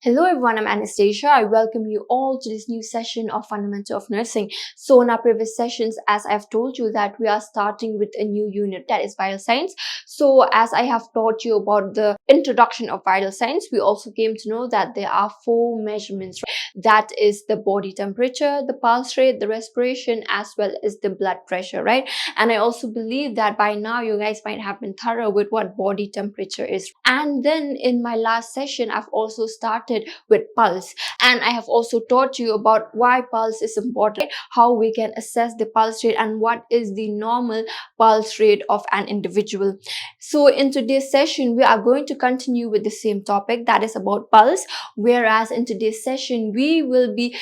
Hello everyone, I'm Anastasia. I welcome you all to this new session of Fundamental of Nursing. So in our previous sessions, as I've told you that we are starting with a new unit, that is vital signs. So as I have taught you about the introduction of vital signs, we also came to know that there are four measurements. That is the body temperature, the pulse rate, the respiration, as well as the blood pressure, right? And I also believe that by now you guys might have been thorough with what body temperature is. And then in my last session, I've also started with pulse, and I have also taught you about why pulse is important, how we can assess the pulse rate, and what is the normal pulse rate of an individual. So in today's session, we are going to continue with the same topic, that is about pulse, whereas in today's session we will be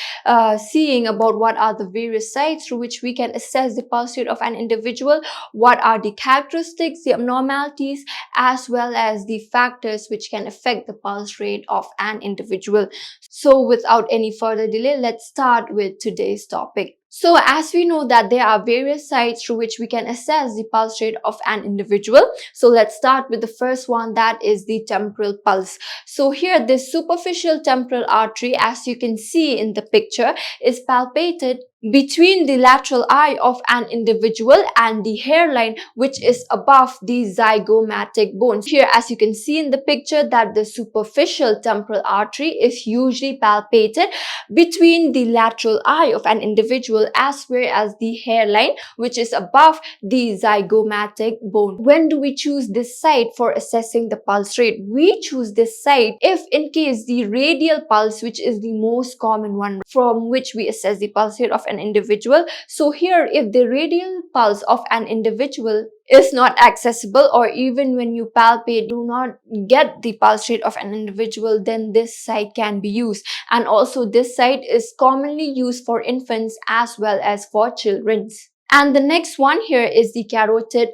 seeing about what are the various sites through which we can assess the pulse rate of an individual, what are the characteristics, the abnormalities, as well as the factors which can affect the pulse rate of an individual. So without any further delay, let's start with today's topic. So as we know that there are various sites through which we can assess the pulse rate of an individual. So let's start with the first one, that is the temporal pulse. So here this superficial temporal artery, as you can see in the picture, is palpated between the lateral eye of an individual and the hairline, which is above the zygomatic bone. Here, as you can see in the picture, that the superficial temporal artery is usually palpated between the lateral eye of an individual as well as the hairline, which is above the zygomatic bone. When do we choose this site for assessing the pulse rate? We choose this site if in case the radial pulse, which is the most common one from which we assess the pulse rate of an individual. So here, if the radial pulse of an individual is not accessible, or even when you palpate do not get the pulse rate of an individual, then this site can be used. And also this site is commonly used for infants as well as for children. And the next one here is the carotid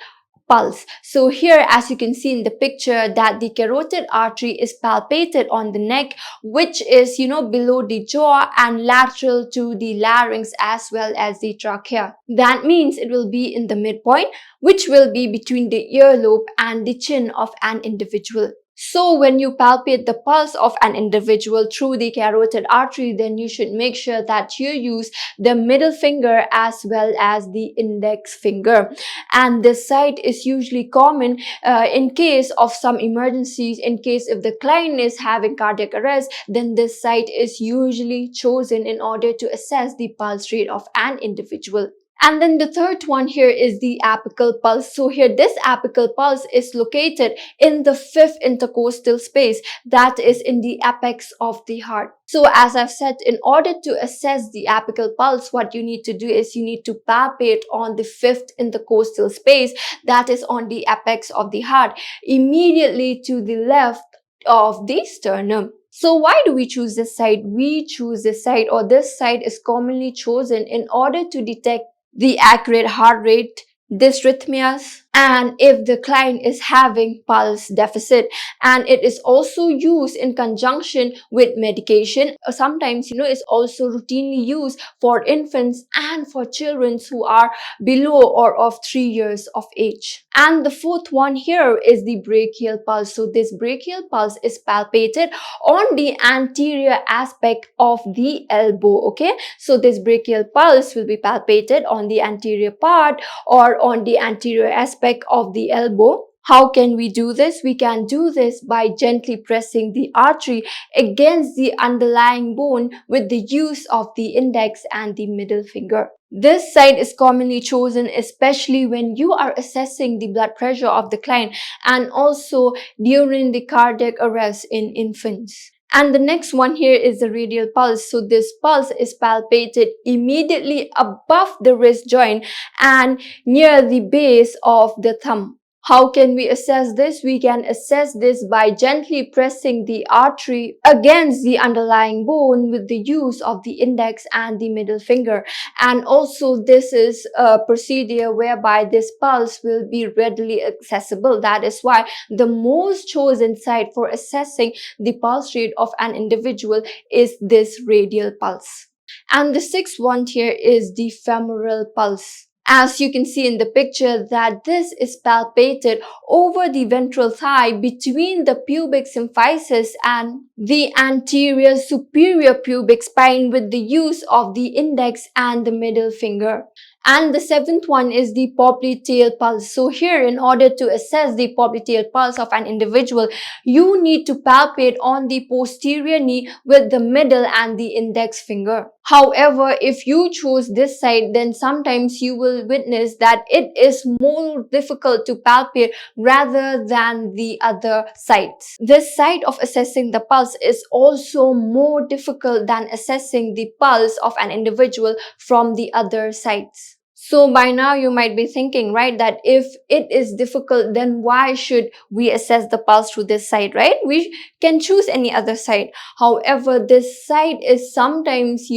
pulse. So here, as you can see in the picture, that the carotid artery is palpated on the neck, which is below the jaw and lateral to the larynx as well as the trachea. That means it will be in the midpoint, which will be between the earlobe and the chin of an individual. So when you palpate the pulse of an individual through the carotid artery, then you should make sure that you use the middle finger as well as the index finger. And this site is usually common in case of some emergencies. In case if the client is having cardiac arrest, then this site is usually chosen in order to assess the pulse rate of an individual. And then the third one here is the apical pulse. So here this apical pulse is located in the fifth intercostal space, that is in the apex of the heart. So as I've said, in order to assess the apical pulse, what you need to do is you need to palpate on the fifth intercostal space, that is on the apex of the heart, immediately to the left of the sternum. So why do we choose this site? We choose this site, or this site is commonly chosen in order to detect the accurate heart rate, dysrhythmias, and if the client is having pulse deficit. And it is also used in conjunction with medication. Sometimes it's also routinely used for infants and for children who are below or of 3 years of age. And the fourth one here is the brachial pulse. So this brachial pulse is palpated on the anterior aspect of the elbow. Okay, so this brachial pulse will be palpated on the anterior part or on the anterior aspect of the elbow. How can we do this? We can do this by gently pressing the artery against the underlying bone with the use of the index and the middle finger. This site is commonly chosen especially when you are assessing the blood pressure of the client and also during the cardiac arrest in infants. And the next one here is the radial pulse. So this pulse is palpated immediately above the wrist joint and near the base of the thumb. How can we assess this? We can assess this by gently pressing the artery against the underlying bone with the use of the index and the middle finger. And also this is a procedure whereby this pulse will be readily accessible. That is why the most chosen site for assessing the pulse rate of an individual is this radial pulse. And the sixth one here is the femoral pulse. As you can see in the picture that this is palpated over the ventral thigh between the pubic symphysis and the anterior superior pubic spine with the use of the index and the middle finger. And the seventh one is the popliteal pulse. So here, in order to assess the popliteal pulse of an individual, you need to palpate on the posterior knee with the middle and the index finger. However, if you choose this side, then sometimes you will witness that it is more difficult to palpate rather than the other sides. This side of assessing the pulse is also more difficult than assessing the pulse of an individual from the other sides. So by now you might be thinking, right, that if it is difficult, then why should we assess the pulse through this side, right? We can choose any other side. However, this side is sometimes,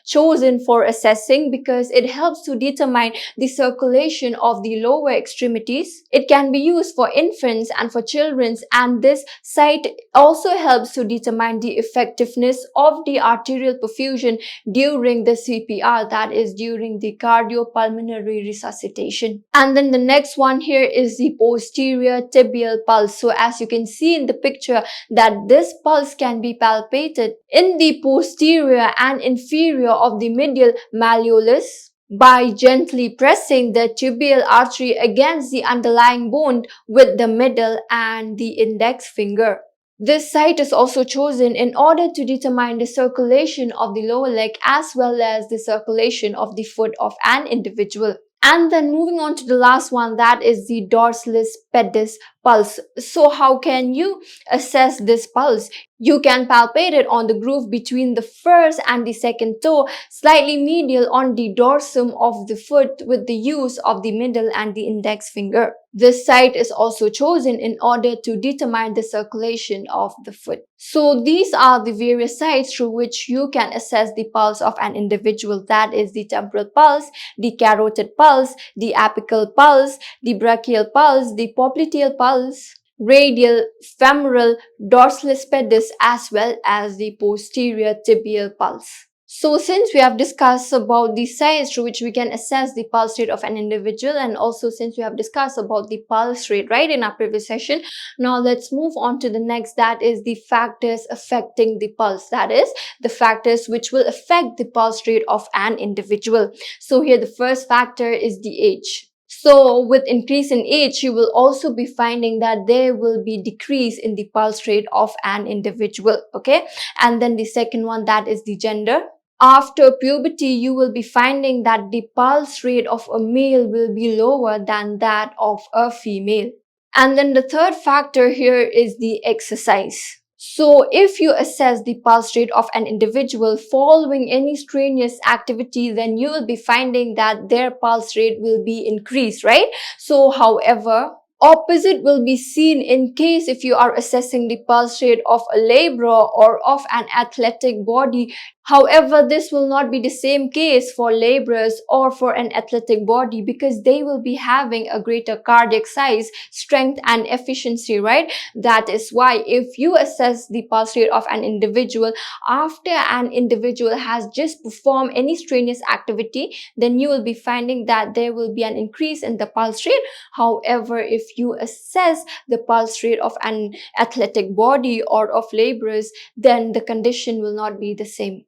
chosen for assessing because it helps to determine the circulation of the lower extremities. It can be used for infants and for children, and this side also helps to determine the effectiveness of the arterial perfusion during the CPR, that is during the cardiopulmonary resuscitation. And then the next one here is the posterior tibial pulse. So as you can see in the picture that this pulse can be palpated in the posterior and inferior of the medial malleolus by gently pressing the tibial artery against the underlying bone with the middle and the index finger. This site is also chosen in order to determine the circulation of the lower leg as well as the circulation of the foot of an individual. And then moving on to the last one, that is the dorsalis pedis pulse. So how can you assess this pulse? You can palpate it on the groove between the first and the second toe, slightly medial on the dorsum of the foot with the use of the middle and the index finger. This site is also chosen in order to determine the circulation of the foot. So these are the various sites through which you can assess the pulse of an individual. That is the temporal pulse, the carotid pulse, the apical pulse, the brachial pulse, the popliteal pulse, radial, femoral, dorsalis pedis, as well as the posterior tibial pulse. So since we have discussed about the sites through which we can assess the pulse rate of an individual, and also since we have discussed about the pulse rate, right, in our previous session, now let's move on to the next, that is the factors affecting the pulse. That is the factors which will affect the pulse rate of an individual. So here the first factor is the age. So with increase in age, you will also be finding that there will be decrease in the pulse rate of an individual, okay? And then the second one, that is the gender. After puberty, you will be finding that the pulse rate of a male will be lower than that of a female. And then the third factor here is the exercise. So if you assess the pulse rate of an individual following any strenuous activity, then you will be finding that their pulse rate will be increased, right? So however, opposite will be seen in case if you are assessing the pulse rate of a laborer or of an athletic body. However, this will not be the same case for laborers or for an athletic body because they will be having a greater cardiac size, strength and efficiency, right? That is why if you assess the pulse rate of an individual after an individual has just performed any strenuous activity, then you will be finding that there will be an increase in the pulse rate. However, if you assess the pulse rate of an athletic body or of laborers, then the condition will not be the same.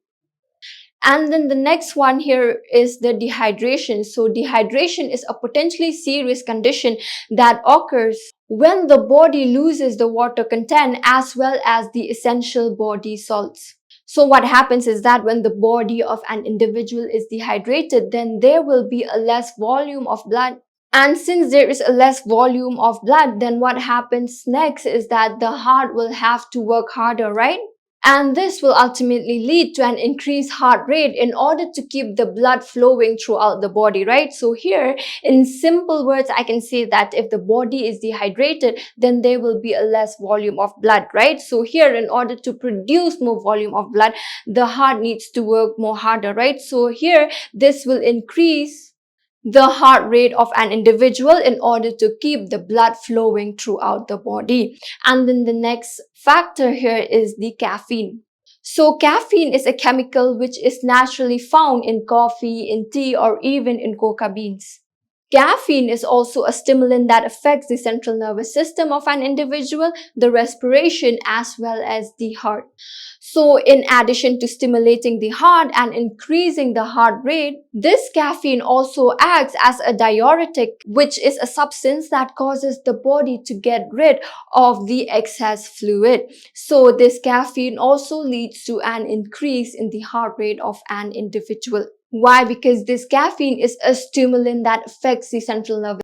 And then the next one here is the dehydration. So dehydration is a potentially serious condition that occurs when the body loses the water content as well as the essential body salts. So what happens is that when the body of an individual is dehydrated, then there will be a less volume of blood. And since there is a less volume of blood, then what happens next is that the heart will have to work harder, right? And this will ultimately lead to an increased heart rate in order to keep the blood flowing throughout the body, right? So here, in simple words, I can say that if the body is dehydrated, then there will be a less volume of blood, right? So here, in order to produce more volume of blood, the heart needs to work more harder, right? So here, this will increase the heart rate of an individual in order to keep the blood flowing throughout the body. And then the next factor here is the caffeine. So caffeine is a chemical which is naturally found in coffee, in tea, or even in coca beans. Caffeine is also a stimulant that affects the central nervous system of an individual, the respiration, as well as the heart. So, in addition to stimulating the heart and increasing the heart rate, this caffeine also acts as a diuretic, which is a substance that causes the body to get rid of the excess fluid. So, this caffeine also leads to an increase in the heart rate of an individual. Why? Because this caffeine is a stimulant that affects the central nervous